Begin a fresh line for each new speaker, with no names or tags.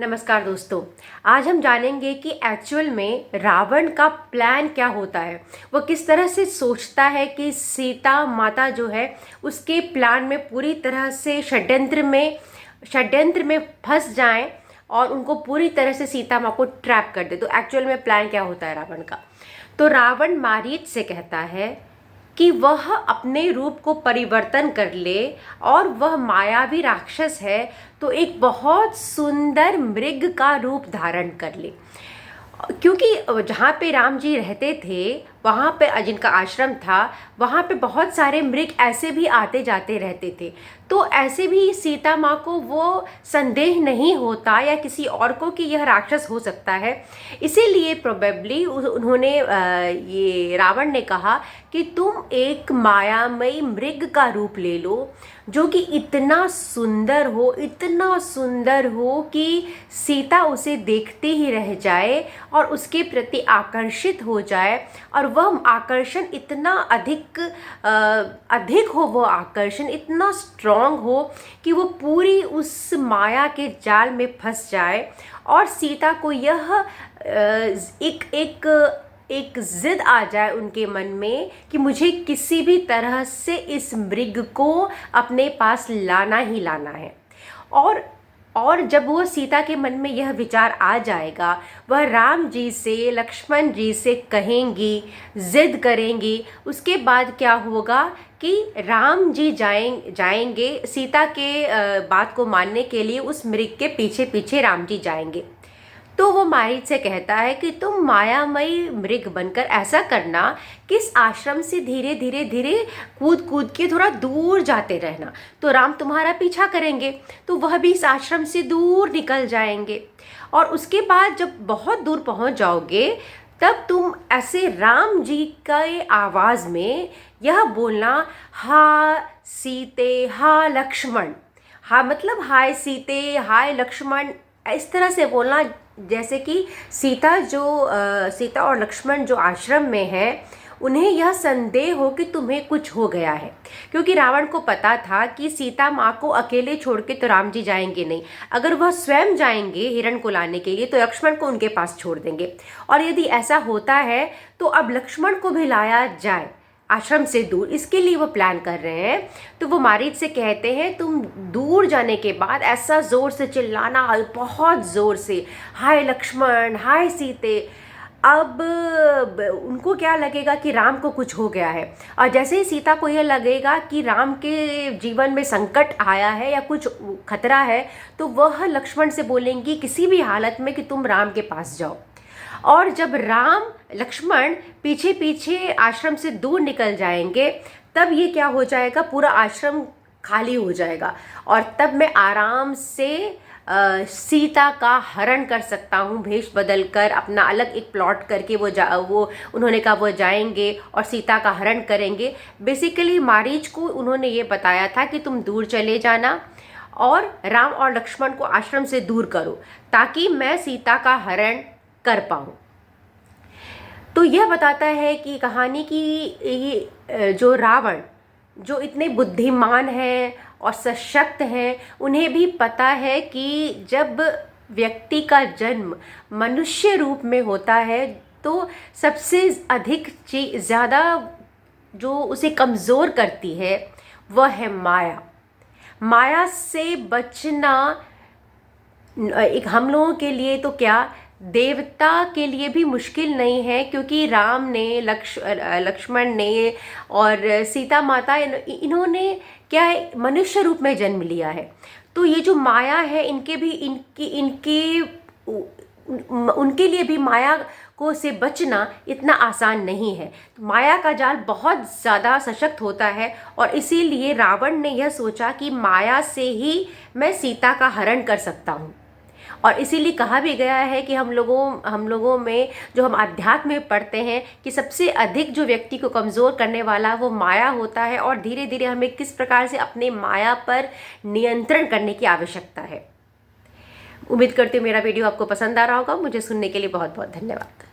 नमस्कार दोस्तों, आज हम जानेंगे कि एक्चुअल में रावण का प्लान क्या होता है। वो किस तरह से सोचता है कि सीता माता जो है उसके प्लान में पूरी तरह से षड्यंत्र में फंस जाएं और उनको पूरी तरह से सीता माँ को ट्रैप कर दे। तो एक्चुअल में प्लान क्या होता है रावण का? तो रावण मारीच से कहता है कि वह अपने रूप को परिवर्तन कर ले और वह मायावी राक्षस है तो एक बहुत सुंदर मृग का रूप धारण कर ले। क्योंकि जहाँ पे राम जी रहते थे, वहाँ पे जिनका आश्रम था, वहाँ पे बहुत सारे मृग ऐसे भी आते जाते रहते थे। तो ऐसे भी सीता माँ को वो संदेह नहीं होता या किसी और को कि यह राक्षस हो सकता है। इसीलिए प्रोबेबली उन्होंने ये रावण ने कहा कि तुम एक मायामयी मृग का रूप ले लो जो कि इतना सुंदर हो कि सीता उसे देखते ही रह जाए और उसके प्रति आकर्षित हो जाए, और वह आकर्षण इतना अधिक हो, वो आकर्षण इतना स्ट्रांग हो कि वो पूरी उस माया के जाल में फंस जाए और सीता को यह एक जिद आ जाए उनके मन में कि मुझे किसी भी तरह से इस मृग को अपने पास लाना ही लाना है। और जब वो सीता के मन में यह विचार आ जाएगा, वह राम जी से, लक्ष्मण जी से कहेंगी, जिद करेंगी। उसके बाद क्या होगा कि राम जी जाएंगे सीता के बात को मानने के लिए, उस मृग के पीछे पीछे राम जी जाएंगे। तो वो मारीच से कहता है कि तुम मायामयी मृग बनकर ऐसा करना कि इस आश्रम से धीरे धीरे कूद के थोड़ा दूर जाते रहना, तो राम तुम्हारा पीछा करेंगे, तो वह भी इस आश्रम से दूर निकल जाएंगे। और उसके बाद जब बहुत दूर पहुंच जाओगे, तब तुम ऐसे राम जी के आवाज़ में यह बोलना, हा सीते हा लक्ष्मण। हा मतलब हाय सीते, हाय लक्ष्मण, इस तरह से बोलना जैसे कि सीता और लक्ष्मण जो आश्रम में हैं, उन्हें यह संदेह हो कि तुम्हें कुछ हो गया है। क्योंकि रावण को पता था कि सीता माँ को अकेले छोड़ के तो राम जी जाएंगे नहीं। अगर वह स्वयं जाएंगे हिरण को लाने के लिए तो लक्ष्मण को उनके पास छोड़ देंगे, और यदि ऐसा होता है तो अब लक्ष्मण को भी लाया जाए आश्रम से दूर, इसके लिए वो प्लान कर रहे हैं। तो वो मारीच से कहते हैं तुम दूर जाने के बाद ऐसा ज़ोर से चिल्लाना, बहुत ज़ोर से, हाय लक्ष्मण, हाय सीते। अब उनको क्या लगेगा कि राम को कुछ हो गया है, और जैसे ही सीता को यह लगेगा कि राम के जीवन में संकट आया है या कुछ खतरा है, तो वह लक्ष्मण से बोलेंगी किसी भी हालत में कि तुम राम के पास जाओ। और जब लक्ष्मण पीछे पीछे आश्रम से दूर निकल जाएंगे, तब ये क्या हो जाएगा, पूरा आश्रम खाली हो जाएगा, और तब मैं आराम से सीता का हरण कर सकता हूँ, भेष बदल कर, अपना अलग एक प्लॉट करके उन्होंने कहा वो जाएंगे और सीता का हरण करेंगे। बेसिकली मारीच को उन्होंने ये बताया था कि तुम दूर चले जाना और राम और लक्ष्मण को आश्रम से दूर करो, ताकि मैं सीता का हरण कर पाऊँ। तो यह बताता है कि कहानी की ये जो रावण जो इतने बुद्धिमान हैं और सशक्त हैं, उन्हें भी पता है कि जब व्यक्ति का जन्म मनुष्य रूप में होता है तो सबसे अधिक ज़्यादा जो उसे कमज़ोर करती है वह है माया। माया से बचना एक हम लोगों के लिए तो क्या, देवता के लिए भी मुश्किल नहीं है, क्योंकि राम ने, लक्ष्मण ने और सीता माता इन्होंने क्या है, मनुष्य रूप में जन्म लिया है। तो ये जो माया है, उनके लिए भी माया को से बचना इतना आसान नहीं है। माया का जाल बहुत ज़्यादा सशक्त होता है, और इसीलिए रावण ने यह सोचा कि माया से ही मैं सीता का हरण कर सकता हूँ। और इसीलिए कहा भी गया है कि हम लोगों में जो हम अध्यात्म में पढ़ते हैं कि सबसे अधिक जो व्यक्ति को कमज़ोर करने वाला वो माया होता है, और धीरे धीरे हमें किस प्रकार से अपने माया पर नियंत्रण करने की आवश्यकता है। उम्मीद करती हूँ मेरा वीडियो आपको पसंद आ रहा होगा। मुझे सुनने के लिए बहुत बहुत धन्यवाद।